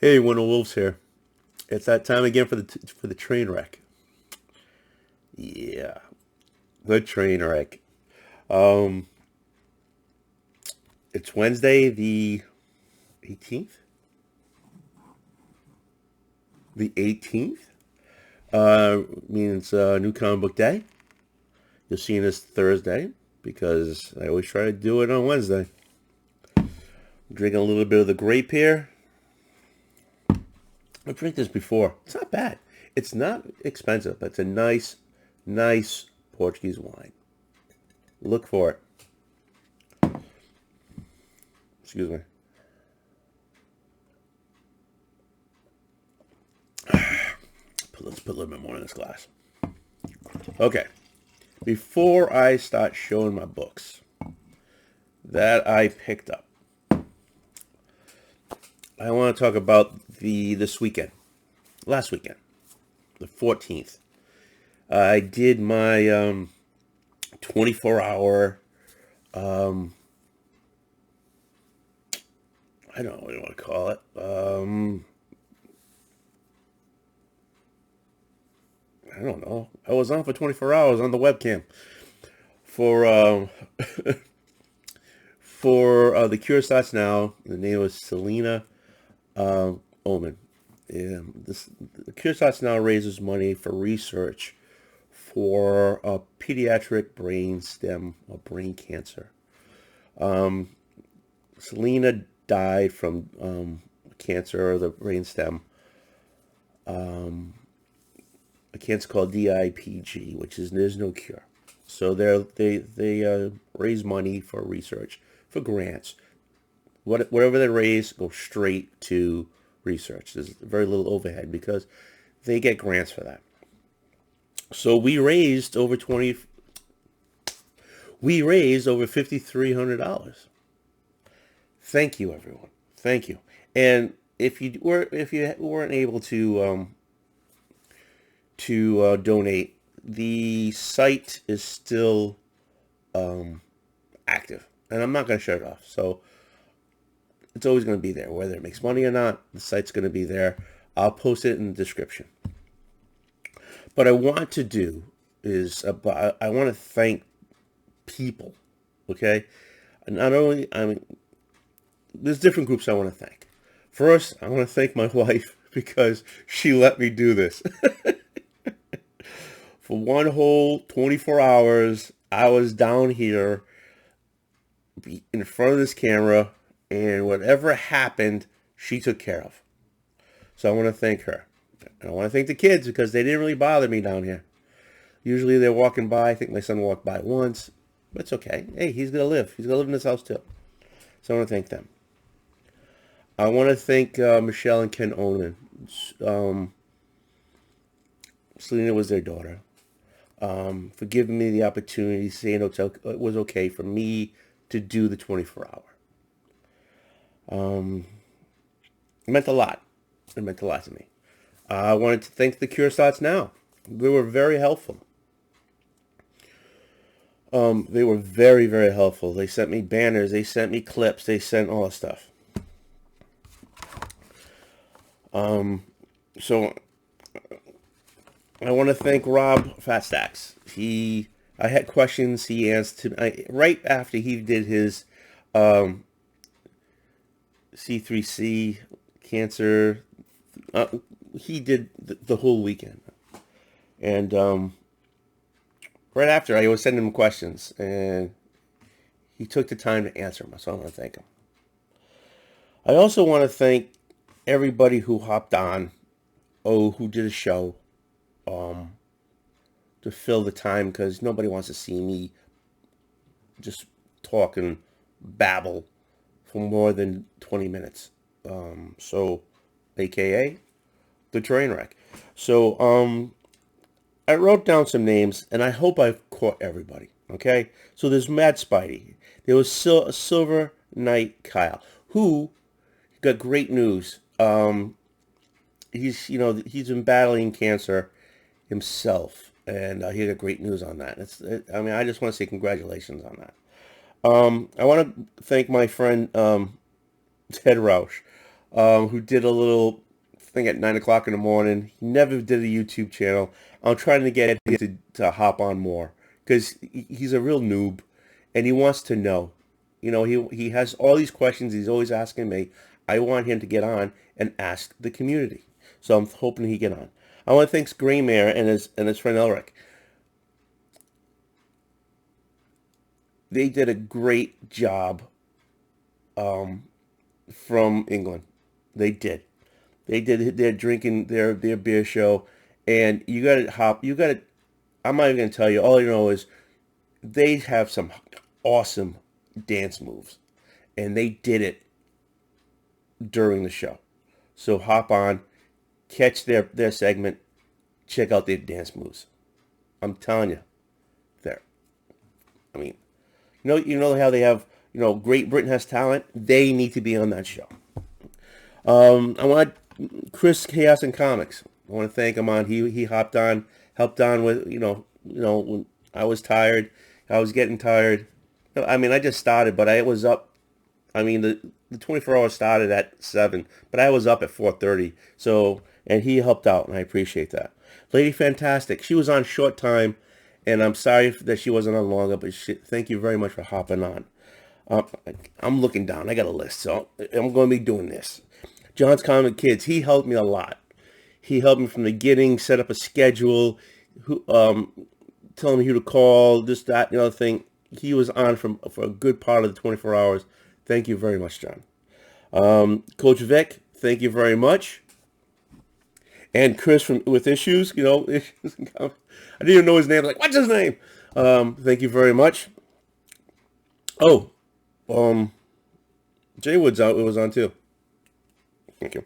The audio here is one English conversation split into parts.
Hey, Winter Wolves here. It's that time again for the train wreck. Yeah, the train wreck. Um, it's Wednesday, the 18th. The 18th. Means New Comic Book Day. You're seeing this Thursday because I always try to do it on Wednesday. Drinking a little bit of the grape here. I've drank this before. It's not bad. It's not expensive, but it's a nice Portuguese wine. Look for it. Excuse me. Let's put a little bit more in this glass. Okay. Before I start showing my books that I picked up, I want to talk about this weekend. Last weekend, the 14th. I did my 24-hour, I don't know what you want to call it. I don't know. I was on for 24 hours on the webcam for for the Cure Starts Now. The name was Selena Omen. The Cure Starts Now raises money for research for pediatric brain stem or brain cancer. Selena died from cancer of the brain stem. A cancer called DIPG, which is there's no cure. So they raise money for research, for grants. Whatever they raise goes straight to research. There's very little overhead because they get grants for that. So we raised over $5,300. Thank you, everyone. Thank you. And if you weren't able to donate, the site is still active, and I'm not going to shut it off. So it's always going to be there, whether it makes money or not. The site's going to be there. I'll post it in the description. What I want to do is I want to thank people. Okay, not only there's different groups I want to thank. First, I want to thank my wife because she let me do this. For one whole 24 hours, I was down here in front of this camera, and whatever happened, she took care of. So I want to thank her. And I want to thank the kids because they didn't really bother me down here. Usually they're walking by. I think my son walked by once. But it's okay. Hey, he's going to live. He's going to live in this house too. So I want to thank them. I want to thank Michelle and Ken Onan. Selena was their daughter. For giving me the opportunity, saying it was okay for me to do the 24-hour. It meant a lot. It meant a lot to me. I wanted to thank the Cure Starts Now. They were very helpful. They were very, very helpful. They sent me banners. They sent me clips. They sent all that stuff. So I want to thank Rob Fatstacks. I had questions he answered right after he did his C3C cancer. He did the whole weekend. And right after, I was sending him questions. And he took the time to answer them. So I want to thank him. I also want to thank everybody who hopped on, who did a show. To fill the time, because nobody wants to see me just talk and babble for more than 20 minutes. So, AKA the train wreck. So, I wrote down some names, and I hope I've caught everybody. Okay? So there's Mad Spidey. There was Silver Knight Kyle, who got great news. He's been battling cancer himself, and he got great news on that. I just want to say congratulations on that. I want to thank my friend Ted Roush. who did a little thing at 9 o'clock in the morning. He never did a YouTube channel. I'm trying to get him to hop on more because he's a real noob and he wants to know. You know, he has all these questions he's always asking me. I want him to get on and ask the community. So I'm hoping he get on. I want to thank Green Mare and his friend Elric. They did a great job from England. They did. They did their drinking their beer show, and you got to hop. You got to. I'm not even gonna tell you. All you know is they have some awesome dance moves, and they did it during the show. So hop on, catch their segment, check out their dance moves. I'm telling you, there. I mean, you know how they have, Great Britain Has Talent. They need to be on that show. I want Chris Chaos and Comics. I want to thank him on. He hopped on, helped on with when I was tired, I was getting tired. I mean, I just started, but I was up. I mean, the 24 hours started at 7, but I was up at 4:30. So, and he helped out, and I appreciate that. Lady Fantastic, she was on short time, and I'm sorry that she wasn't on longer, but thank you very much for hopping on. I'm looking down. I got a list, so I'm going to be doing this. John's Comic Kids, he helped me a lot. He helped me from the beginning, set up a schedule, telling me who to call, this, that, and the other thing. He was on for a good part of the 24 hours. Thank you very much, John. Coach Vic, thank you very much. And Chris with Issues, Issues. I didn't even know his name. I was like, what's his name? Thank you very much. Oh, Jay Wood's out. It was on too. Thank you.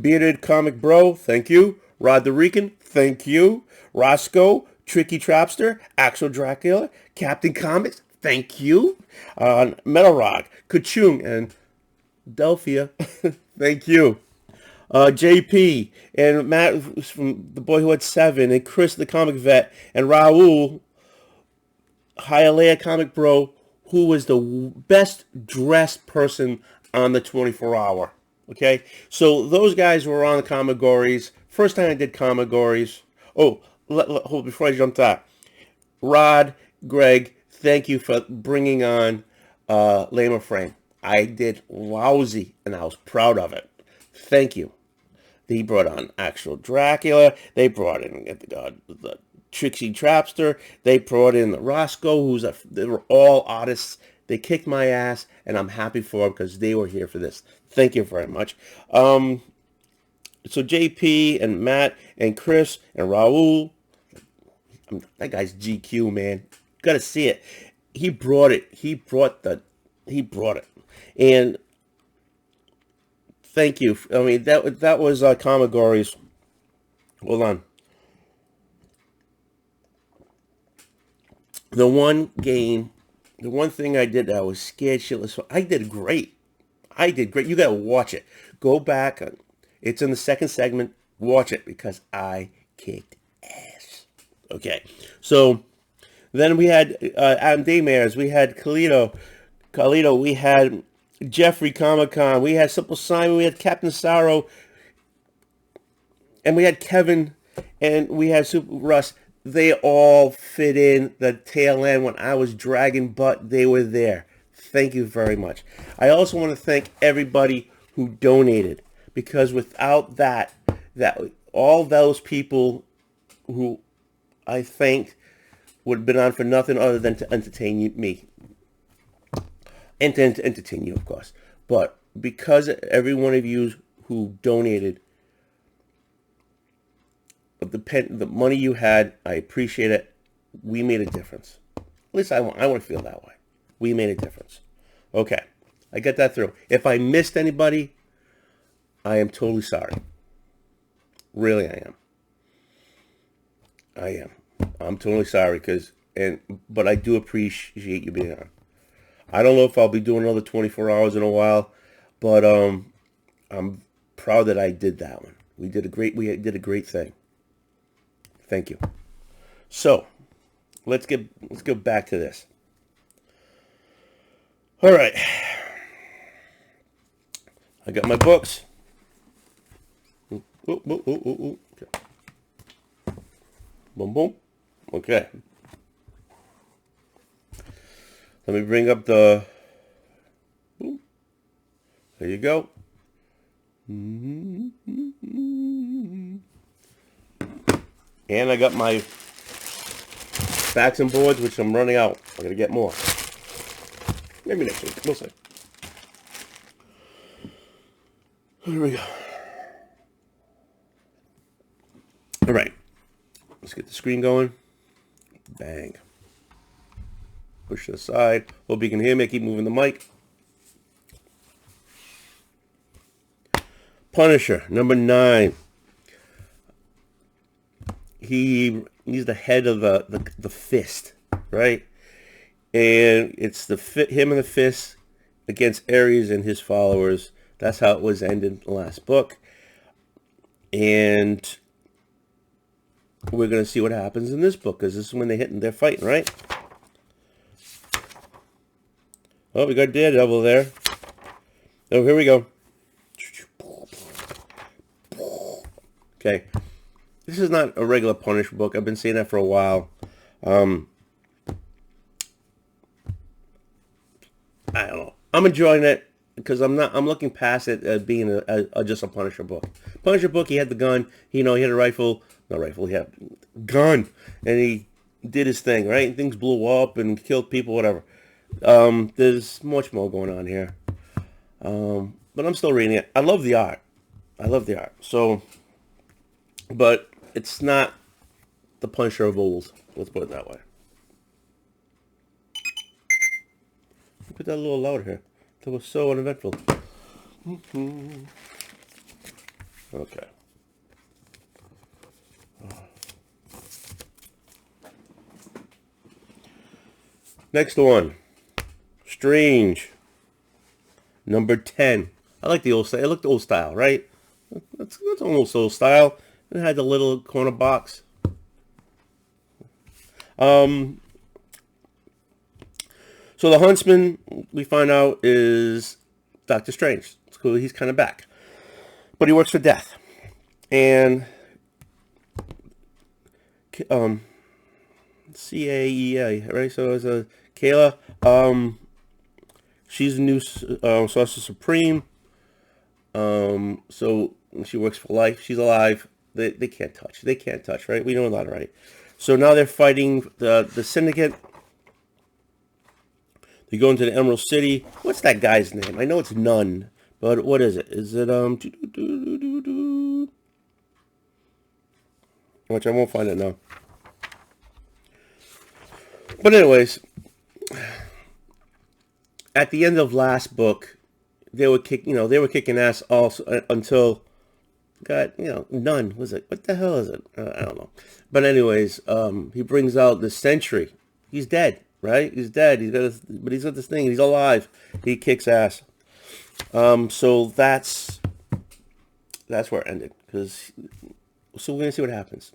Bearded Comic Bro, thank you. Rod the Rican, thank you. Roscoe, Tricky Trapster, Axel Dracula, Captain Comics, thank you. Metal Rock, Kachung, and Delphia, thank you. JP, and Matt from The Boy Who Had 7, and Chris the Comic Vet, and Raul, Hialeah Comic Bro, who was the best dressed person on the 24 hour. Okay, so those guys were on the Comigories. First time I did Comigories. Oh, hold before I jump that. Rod, Greg, thank you for bringing on Lama Frame. I did lousy, and I was proud of it. Thank you. He brought on Actual Dracula. They brought in the Trixie Trapster. They brought in the Roscoe, they were all artists. They kicked my ass, and I'm happy for them because they were here for this. Thank you very much. So JP and Matt and Chris and Raul, that guy's GQ, man. Got to see it. He brought it. He brought it. And thank you. I mean, that was Comigories. Hold on. The one thing I did that I was scared shitless. I did great. You got to watch it. Go back. It's in the second segment. Watch it because I kicked ass. Okay. So then we had Adam Daymares. We had Carlito. We had Jeffrey Comic-Con. We had Simple Simon. We had Captain Sorrow. And we had Kevin. And we had Super Russ. They all fit in the tail end when I was dragging butt. They were there. Thank you very much. I also want to thank everybody who donated, because without that all those people who I thanked would have been on for nothing other than to entertain me. And to entertain you, of course. But because every one of you who donated, the money you had, I appreciate it. We made a difference. At least I want to feel that way. We made a difference. Okay, I got that through. If I missed anybody, I am totally sorry. Really, I am. I'm totally sorry but I do appreciate you being on. I don't know if I'll be doing another 24 hours in a while, but I'm proud that I did that one. We did a great thing. Thank you. So, let's go back to this. All right. I got my books. Ooh, ooh, ooh, ooh, ooh. Okay. Boom, boom. Okay. Let me bring up the... Ooh. There you go. And I got my backs and boards, which I'm running out. I gotta get more. Maybe next week. We'll see. Here we go. All right. Let's get the screen going. Bang. Push it aside. Hope you can hear me. I keep moving the mic. Punisher, number 9. He's the head of the fist, right? And it's him and the fist against Ares and his followers. That's how it was ended in the last book. And we're going to see what happens in this book, because this is when they're fighting, right? Oh, we got Daredevil there. Oh, here we go. Okay. This is not a regular Punisher book. I've been saying that for a while. I don't know. I'm enjoying it because I'm looking past it as being just a Punisher book. Punisher book, he had the gun. He had a rifle. Not rifle, he had a gun. And he did his thing, right? And things blew up and killed people, whatever. There's much more going on here. But I'm still reading it. I love the art. So, but it's not the Punisher of old. Let's put it that way. Put that a little louder here. That was so uneventful. Okay. Next one. Strange. Number 10. I like the old style. I like the old style, right? That's almost old style. It had the little corner box. So the Huntsman, we find out, is Doctor Strange. It's cool. He's kind of back. But he works for Death. And CAEA, right? So it's a Kayla. She's a new Sorcerer Supreme. So she works for life. She's alive. They can't touch. They can't touch, right? We know that, right? So now they're fighting the Syndicate. They go into the Emerald City. What's that guy's name? I know it's None, but what is it? Is it which I won't find it now. But anyways, at the end of last book, they were kicking ass also until None was it? What the hell is it? I don't know. But anyways, he brings out the Sentry. He's dead, right? He's dead. But he's got this thing. He's alive. He kicks ass. So that's where it ended. So we're gonna see what happens.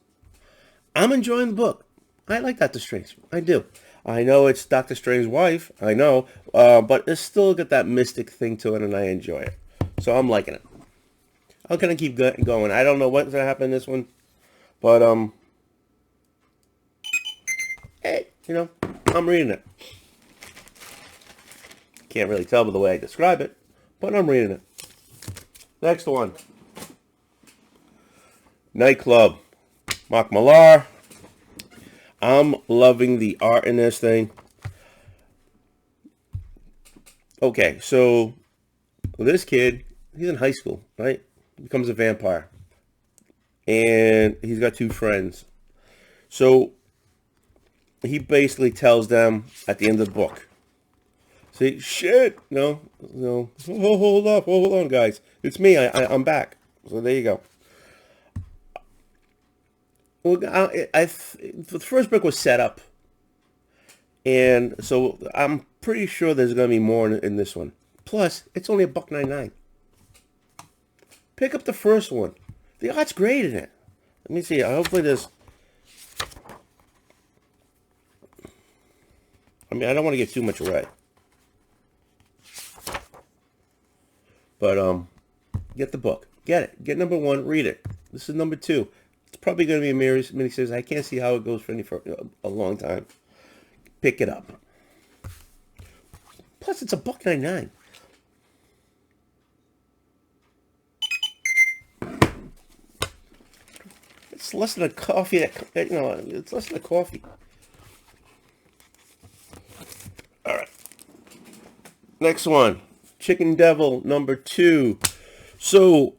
I'm enjoying the book. I like Doctor Strange. I do. I know it's Doctor Strange's wife. I know, but it's still got that mystic thing to it, and I enjoy it. So I'm liking it. I'm gonna keep going. I don't know what's gonna happen in this one, but hey, I'm reading it. Can't really tell by the way I describe it, but I'm reading it. Next one. Nightclub. Mark Millar. I'm loving the art in this thing. Okay, so this kid, he's in high school, right? He becomes a vampire. And he's got 2 friends. So he basically tells them at the end of the book, say, shit, no, hold on, guys. It's me, I'm back. So there you go. Well, the first book was set up, and so I'm pretty sure there's going to be more in this one. Plus, it's only $1.99. Pick up the first one. The art's great in it. Let me see. Hopefully there's... I don't want to get too much away. But get the book. Get it. Get number 1. Read it. This is number 2. It's probably going to be a miniseries. I can't see how it goes for a long time. Pick it up. Plus, it's $1.99. It's less than a coffee. It's less than a coffee. All right. Next one, Chicken Devil number 2. So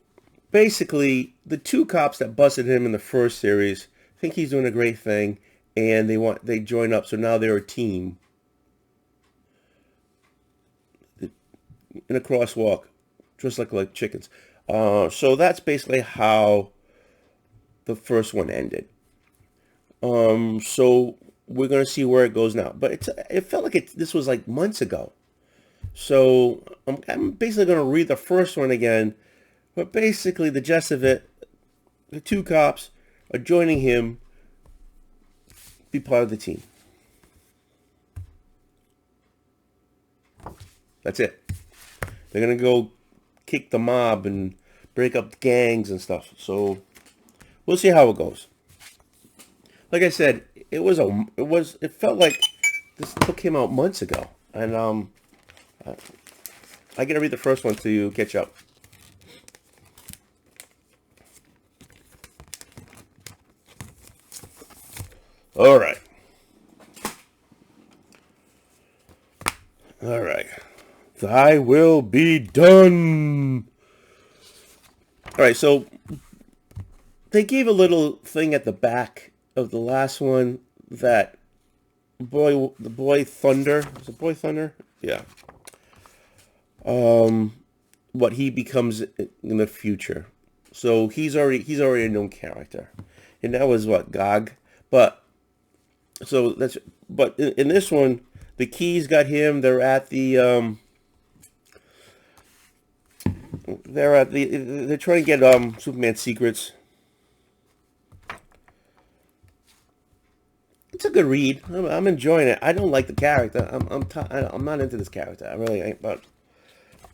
basically, the 2 cops that busted him in the first series think he's doing a great thing, and they join up. So now they're a team in a crosswalk, just like chickens. So that's basically how the first one ended. So we're gonna see where it goes now. But it felt like this was like months ago. So I'm basically gonna read the first one again. But basically the gist of it, the 2 cops are joining him, be part of the team. That's it. They're gonna go kick the mob and break up gangs and stuff. So we'll see how it goes. Like I said, it felt like this book came out months ago, and I gotta read the first one to catch up. All right. Thy will be done. All right, so they gave a little thing at the back of the last one that the boy Thunder, is it Boy Thunder? Yeah. What he becomes in the future. So he's already a known character, and that was what, Gog. But in this one, the Keys got him. They're trying to get Superman's secrets. It's a good read. I'm enjoying it. I don't like the character. I'm not into this character. I really ain't. But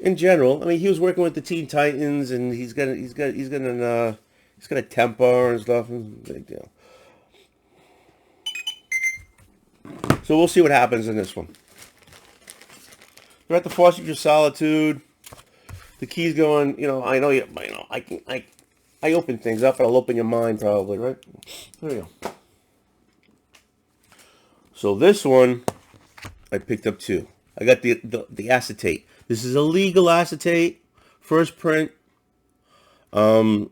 in general, I mean, he was working with the Teen Titans, and he's got a temper and stuff. Big deal. So we'll see what happens in this one. We're at the Fortress of Solitude. The Key's going. I know you. I open things up, and I'll open your mind probably, right? There you go. So this one, I picked up 2. I got the acetate. This is a legal acetate, first print. There's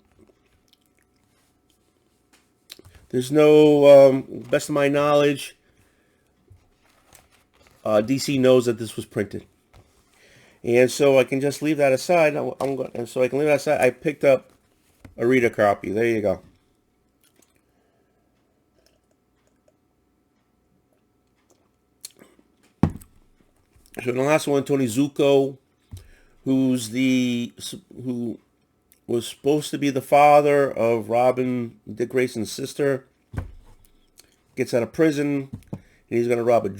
no, best of my knowledge, DC knows that this was printed, and so I can just leave that aside. I picked up a reader copy. There you go. So in the last one, Tony Zuko, who was supposed to be the father of Robin, Dick Grayson's sister, gets out of prison, and he's going to rob a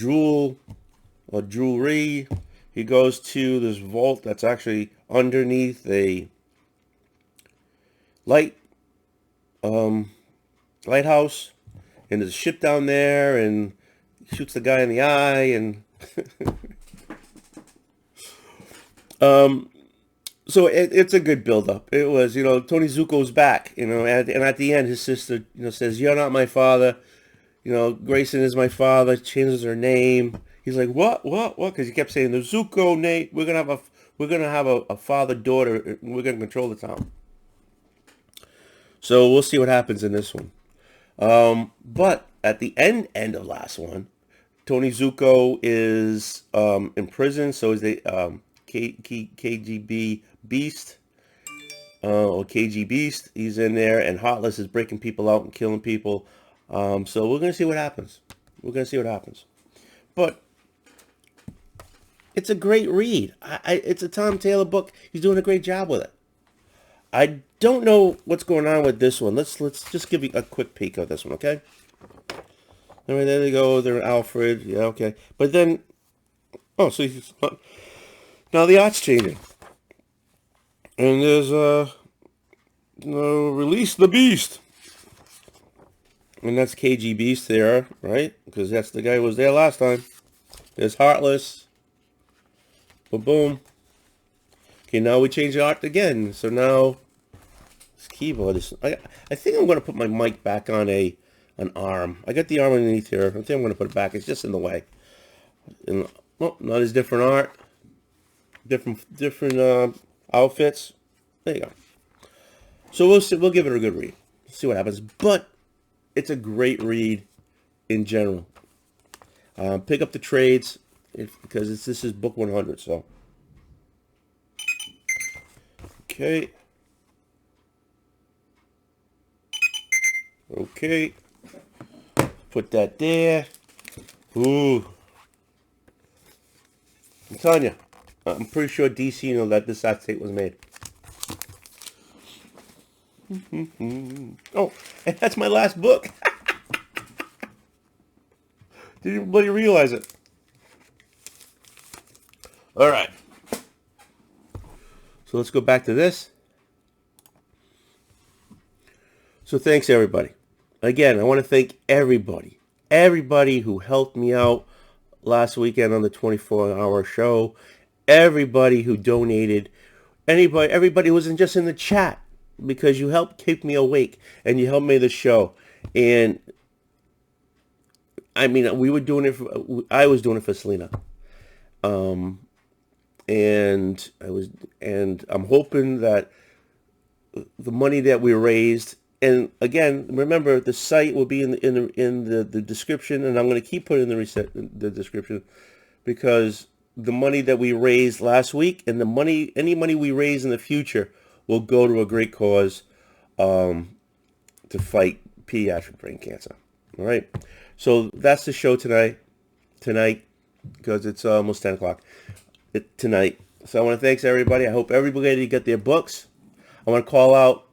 jewelry. He goes to this vault that's actually underneath a lighthouse, and there's a ship down there, and he shoots the guy in the eye, and so it's a good build-up. It was, Tony Zuko's back, and at the end, his sister, says, "You're not my father. Grayson is my father." Changes her name. He's like, what? Because he kept saying the Zuko name. We're gonna have a father-daughter. We're gonna control the town. So we'll see what happens in this one. But at the end of last one, Tony Zuko is in prison. So is the KGB Beast, or KG Beast. He's in there, and Heartless is breaking people out and killing people. So we're gonna see what happens. But it's a great read. It's a Tom Taylor book. He's doing a great job with it. I don't know what's going on with this one. Let's just give you a quick peek of this one, okay? All right, there they go. They're Alfred. Yeah, okay. But then, so now the art's changing. And there's Release the Beast. And that's KG Beast there, right? Because that's the guy who was there last time. There's Heartless. Boom, boom. Okay, now we change the art again. So now this keyboard is. I think I'm going to put my mic back on an arm. I got the arm underneath here. I think I'm going to put it back. It's just in the way. And, oh, not as different art. Different outfits. There you go. So we'll give it a good read. See what happens. But it's a great read in general. Pick up the trades because this is book 100. So okay. Put that there. Ooh. I'm telling you, I'm pretty sure DC know that this acetate was made. Oh, and that's my last book. Did anybody realize it? All right. So let's go back to this. So thanks, everybody. Again, I want to thank everybody who helped me out last weekend on the 24-hour show, everybody who donated, everybody who wasn't just in the chat, because you helped keep me awake and you helped me the show. And I mean, I was doing it for Selena. And I'm hoping that the money that we raised, and again, remember the site will be in the description, and I'm going to keep putting the description, because the money that we raised last week and any money we raise in the future will go to a great cause to fight pediatric brain cancer. All right, so that's the show tonight, because it's almost 10 o'clock tonight. So I want to thank everybody. I hope everybody got their books. I want to call out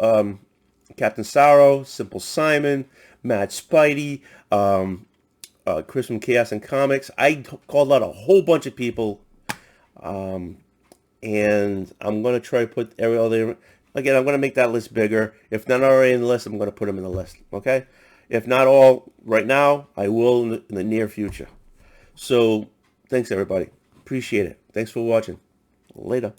Captain Sorrow, Simple Simon, Mad Spidey, Chris from Chaos and Comics. I called out a whole bunch of people, and I'm going to try to put every other. Again, I'm going to make that list bigger. If not already in the list, I'm going to put them in the list. Okay? If not all right now, I will in the near future. So thanks, everybody. Appreciate it. Thanks for watching. Later.